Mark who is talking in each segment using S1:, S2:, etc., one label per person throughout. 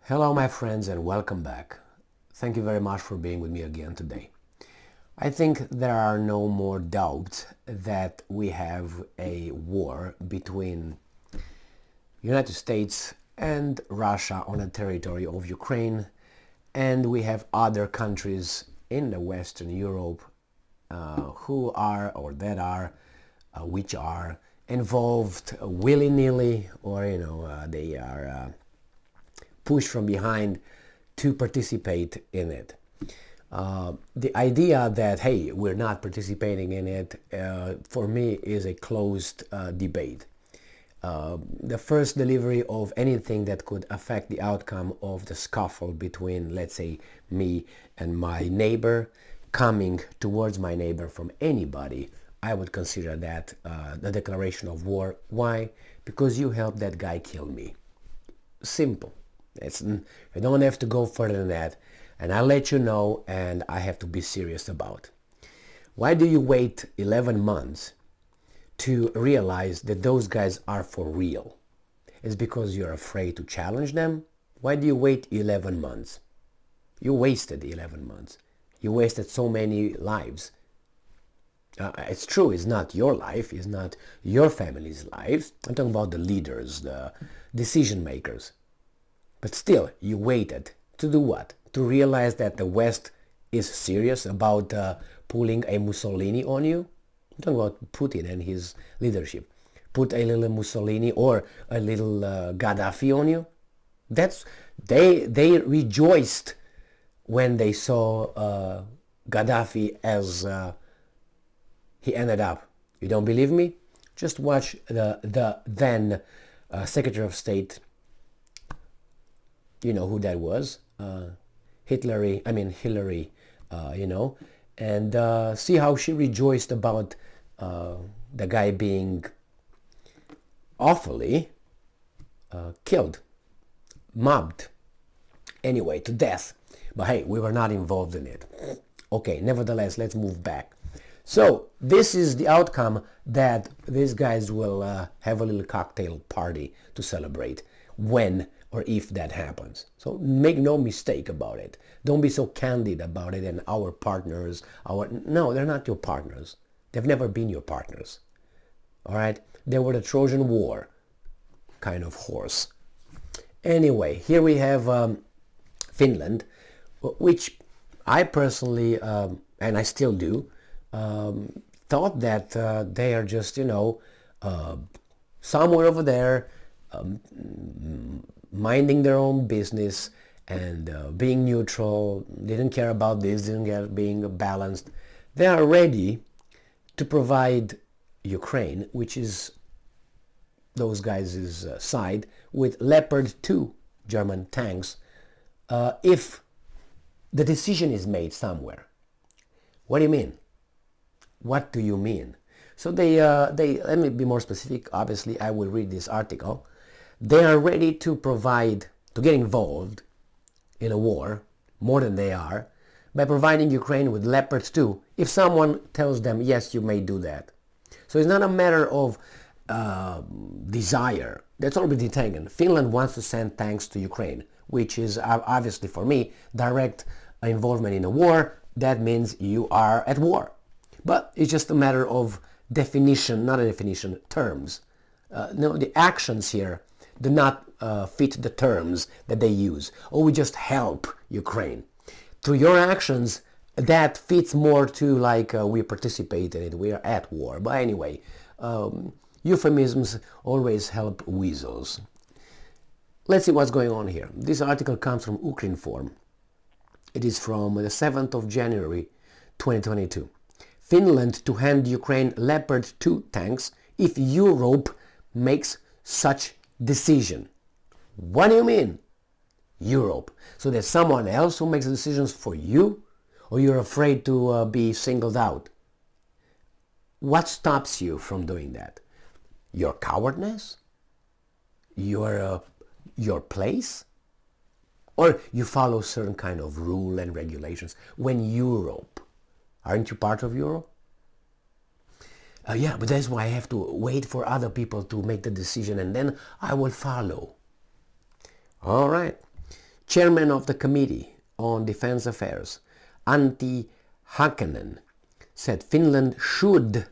S1: Hello my friends and welcome back. Thank you very much for being with me again today. I think there are no more doubts that we have a war between United States and Russia on the territory of Ukraine, and we have other countries in the Western Europe which are involved willy-nilly, or they are pushed from behind to participate in it. The idea that, hey, we're not participating in it, for me is a closed debate. The first delivery of anything that could affect the outcome of the scuffle between, let's say, me and my neighbor, coming towards my neighbor from anybody, I would consider that the declaration of war. Why? Because you helped that guy kill me. Simple. You don't have to go further than that, and I'll let you know, and I have to be serious about. Why do you wait 11 months to realize that those guys are for real? It's because you're afraid to challenge them? Why do you wait 11 months? You wasted 11 months. You wasted so many lives. It's true, it's not your life, it's not your family's lives. I'm talking about the leaders, the decision makers. But still, you waited to do what? To realize that the West is serious about pulling a Mussolini on you? I'm talking about Putin and his leadership. Put a little Mussolini or a little Gaddafi on you? They rejoiced when they saw Gaddafi as he ended up. You don't believe me? Just watch the then Secretary of State. You know who that was, Hillary, and see how she rejoiced about the guy being awfully killed, mobbed, anyway, to death. But hey, we were not involved in it. Okay, nevertheless, let's move back. So this is the outcome, that these guys will have a little cocktail party to celebrate when or if that happens. So make no mistake about it. Don't be so candid about it. And our partners, no, they're not your partners. They've never been your partners. All right? They were the Trojan War kind of horse. Anyway, here we have Finland, which I personally, and I still do, thought that they are just, somewhere over there, minding their own business and being neutral, didn't care about this, didn't care being balanced. They are ready to provide Ukraine, which is those guys' side, with Leopard 2 German tanks, if the decision is made somewhere. What do you mean? What do you mean? So they let me be more specific. Obviously, I will read this article. They are ready to provide, to get involved in a war, more than they are, by providing Ukraine with Leopards 2, if someone tells them, yes, you may do that. So it's not a matter of desire. That's already taken. Finland wants to send tanks to Ukraine, which is obviously, for me, direct involvement in a war. That means you are at war. But it's just a matter of definition, not a definition, terms. No, the actions here do not fit the terms that they use. Or we just help Ukraine. Through your actions, that fits more to like we participate in it, we are at war. But anyway, euphemisms always help weasels. Let's see what's going on here. This article comes from Ukrinform. It is from the 7th of January 2022. Finland to hand Ukraine Leopard 2 tanks if Europe makes such decision. What do you mean? Europe. So there's someone else who makes decisions for you? Or you're afraid to be singled out? What stops you from doing that? Your cowardness? Your place? Or you follow certain kind of rule and regulations? When Europe, aren't you part of Europe? Yeah, but that's why I have to wait for other people to make the decision and then I will follow. All right. chairman of the Committee on Defense Affairs, Antti Hakkinen, said Finland should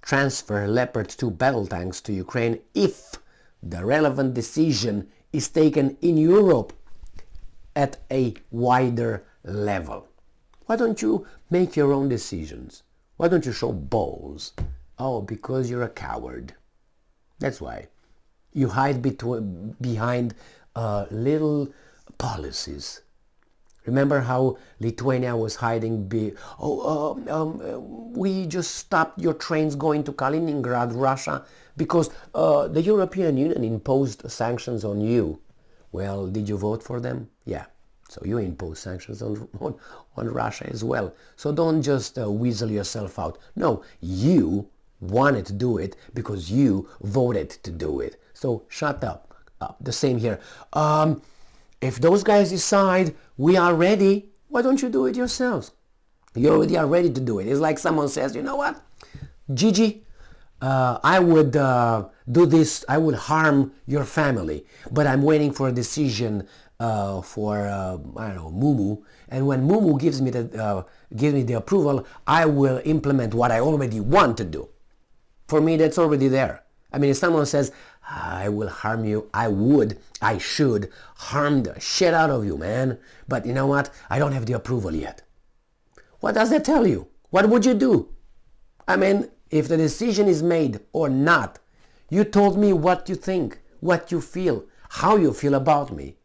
S1: transfer Leopard 2 battle tanks to Ukraine if the relevant decision is taken in Europe at a wider level. Why don't you make your own decisions? Why don't you show balls? Oh, because you're a coward. That's why. You hide behind little policies. Remember how Lithuania was hiding? We just stopped your trains going to Kaliningrad, Russia, because the European Union imposed sanctions on you. Well, did you vote for them? Yeah. So you impose sanctions on Russia as well. So don't just weasel yourself out. No, you wanted to do it because you voted to do it. So shut up. The same here. If those guys decide we are ready, why don't you do it yourselves? You already are ready to do it. It's like someone says, you know what, Gigi, I would do this, I would harm your family, but I'm waiting for a decision for, I don't know, Mumu, and when Mumu gives me the approval, I will implement what I already want to do. For me, that's already there. I mean, if someone says, I will harm you, I should harm the shit out of you, man. But you know what? I don't have the approval yet. What does that tell you? What would you do? I mean, if the decision is made or not, you told me what you think, what you feel, how you feel about me.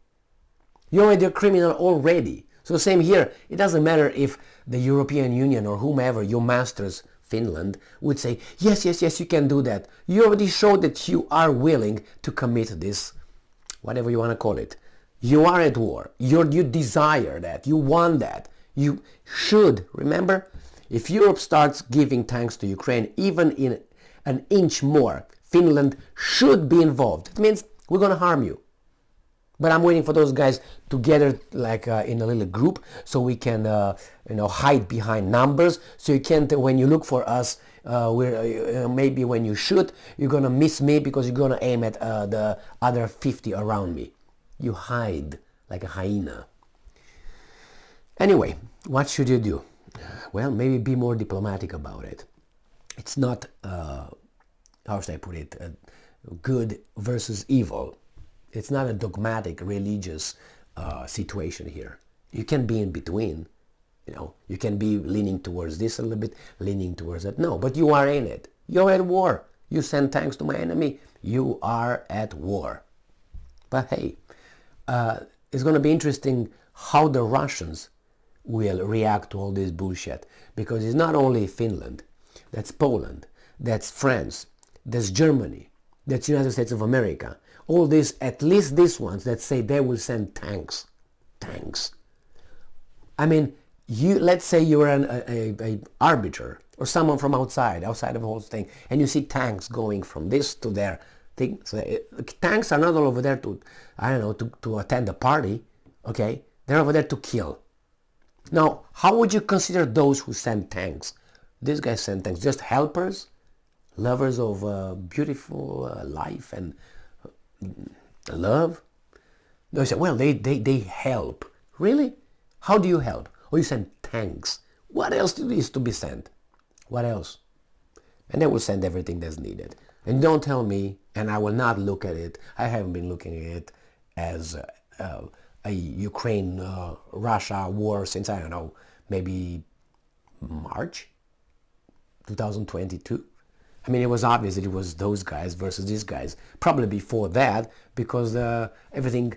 S1: You're already a criminal already. So same here. It doesn't matter if the European Union or whomever, your masters, Finland, would say, yes, yes, yes, you can do that. You already showed that you are willing to commit this, whatever you want to call it. You are at war. You desire that. You want that. You should. Remember, if Europe starts giving tanks to Ukraine, even in an inch more, Finland should be involved. It means we're going to harm you. But I'm waiting for those guys to gather like in a little group so we can hide behind numbers. So you can't, when you look for us, maybe when you shoot, you're going to miss me because you're going to aim at the other 50 around me. You hide like a hyena. Anyway, what should you do? Well, maybe be more diplomatic about it. It's not, how should I put it, good versus evil. It's not a dogmatic religious situation here. You can be in between. You can be leaning towards this a little bit, leaning towards that. No, but you are in it. You're at war. You send tanks to my enemy. You are at war. But hey, it's going to be interesting how the Russians will react to all this bullshit. Because it's not only Finland. That's Poland. That's France. That's Germany. That's United States of America. All these, at least these ones that say they will send tanks. Tanks. I mean, let's say you're an arbiter or someone from outside of the whole thing, and you see tanks going from this to there. So tanks are not all over there to, I don't know, to attend a party. Okay, they're over there to kill. Now, how would you consider those who send tanks? These guys send tanks, just helpers, lovers of beautiful life and love. They say, well, they help. Really? How do you help? Oh, you send tanks. What else is to be sent? What else? And they will send everything that's needed. And don't tell me, and I will not look at it, I haven't been looking at it as a Ukraine-Russia war since, I don't know, maybe March 2022. I mean, it was obvious that it was those guys versus these guys. Probably before that, because everything,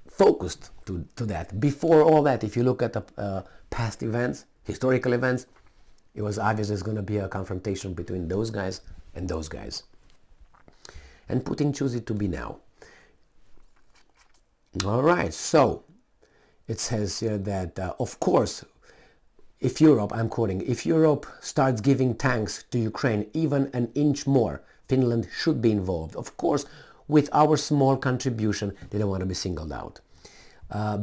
S1: focused to that. Before all that, if you look at the past events, historical events, it was obvious there's going to be a confrontation between those guys and those guys. And Putin chooses it to be now. All right, so it says here that, of course, if Europe, I'm quoting, if Europe starts giving tanks to Ukraine even an inch more, Finland should be involved. Of course, with our small contribution, they don't want to be singled out.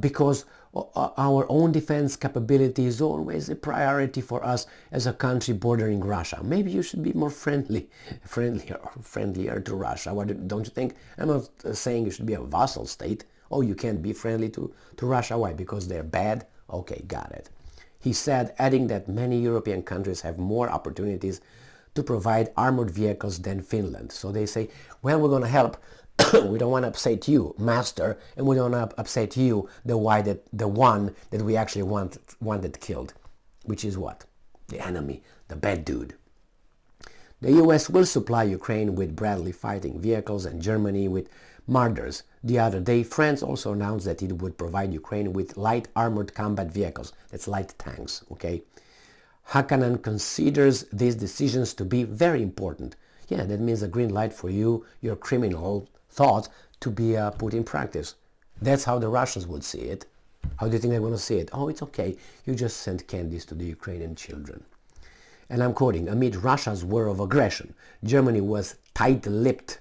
S1: Because Our own defense capability is always a priority for us as a country bordering Russia. Maybe you should be more friendlier to Russia. Don't you think? I'm not saying you should be a vassal state. Oh, you can't be friendly to Russia. Why? Because they're bad? Okay, got it. He said, adding that many European countries have more opportunities to provide armored vehicles than Finland. So they say, well, we're going to help. We don't want to upset you, master, and we don't want to upset you, the one that we actually wanted killed, which is what? The enemy, the bad dude. The US will supply Ukraine with Bradley fighting vehicles and Germany with Marders. The other day, France also announced that it would provide Ukraine with light armored combat vehicles. That's light tanks, okay? Hakanen considers these decisions to be very important. Yeah, that means a green light for you, your criminal thought, to be put in practice. That's how the Russians would see it. How do you think they're going to see it? Oh, it's okay. You just sent candies to the Ukrainian children. And I'm quoting, amid Russia's war of aggression, Germany was tight-lipped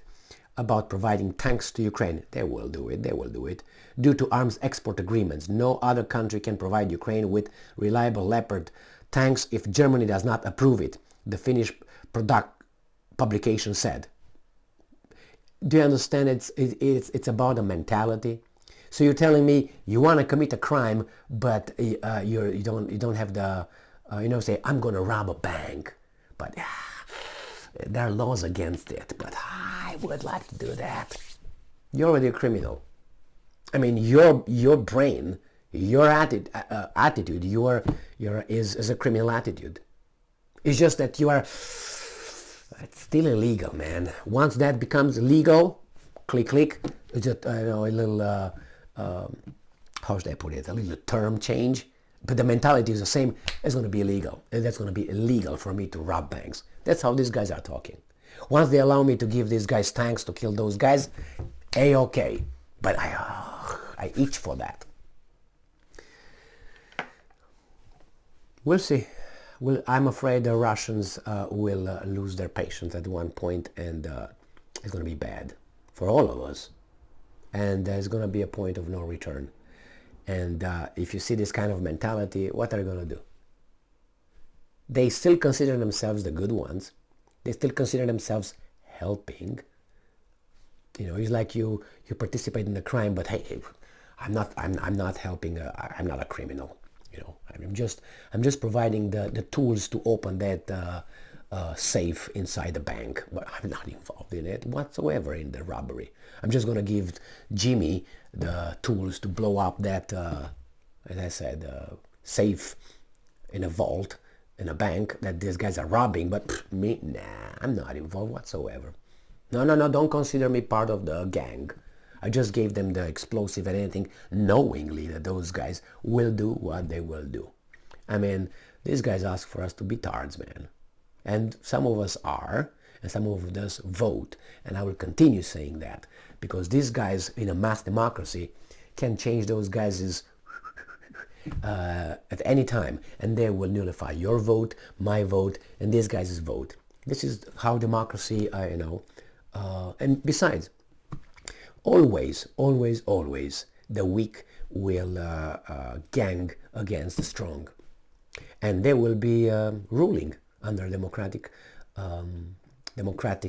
S1: about providing tanks to Ukraine. They will do it. They will do it. Due to arms export agreements, no other country can provide Ukraine with reliable Leopard tanks if Germany does not approve it, the Finnish publication said. Do you understand? It's about a mentality. So you're telling me you want to commit a crime, but you don't have the say I'm going to rob a bank, but there are laws against it. But I would like to do that. You're already a criminal. I mean, your brain, your attitude, is a criminal attitude. It's just that you are. It's still illegal, man. Once that becomes legal, click, it's just a little, how should I put it? A little term change. But the mentality is the same. It's going to be illegal. And that's going to be illegal for me to rob banks. That's how these guys are talking. Once they allow me to give these guys tanks to kill those guys, A-okay. But I itch for that. We'll see. Well, I'm afraid the Russians will lose their patience at one point, and it's going to be bad for all of us. And there's going to be a point of no return. And if you see this kind of mentality, what are they going to do? They still consider themselves the good ones. They still consider themselves helping. It's like you participate in a crime, but hey, I'm not helping. I'm not a criminal. I'm just providing the tools to open that safe inside the bank, but I'm not involved in it whatsoever in the robbery. I'm just going to give Jimmy the tools to blow up that, as I said, safe in a vault in a bank that these guys are robbing, but me, nah, I'm not involved whatsoever. No, don't consider me part of the gang. I just gave them the explosive and anything, knowingly that those guys will do what they will do. I mean, these guys ask for us to be tards, man. And some of us are, and some of us vote. And I will continue saying that, because these guys in a mass democracy can change those guys' at any time, and they will nullify your vote, my vote, and these guys' vote. This is how democracy, and besides, always, the weak will gang against the strong. And they will be ruling under a democratic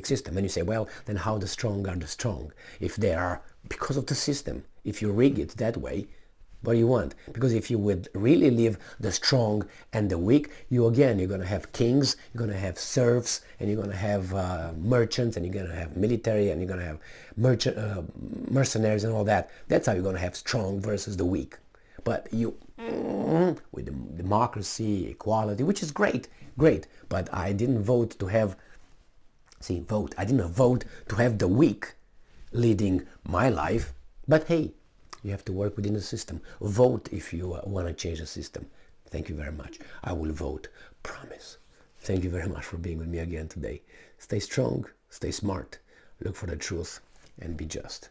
S1: system. And you say, well, then how the strong are the strong? If they are, because of the system, if you rig it that way, what do you want? Because if you would really leave the strong and the weak, you're going to have kings, you're going to have serfs, and you're going to have merchants, and you're going to have military, and you're going to have mercenaries and all that. That's how you're going to have strong versus the weak. But you, with the democracy, equality, which is great, but I didn't vote to have, I didn't vote to have the weak leading my life. But hey, you have to work within the system. Vote if you want to change the system. Thank you very much. I will vote. Promise. Thank you very much for being with me again today. Stay strong, stay smart, look for the truth, and be just.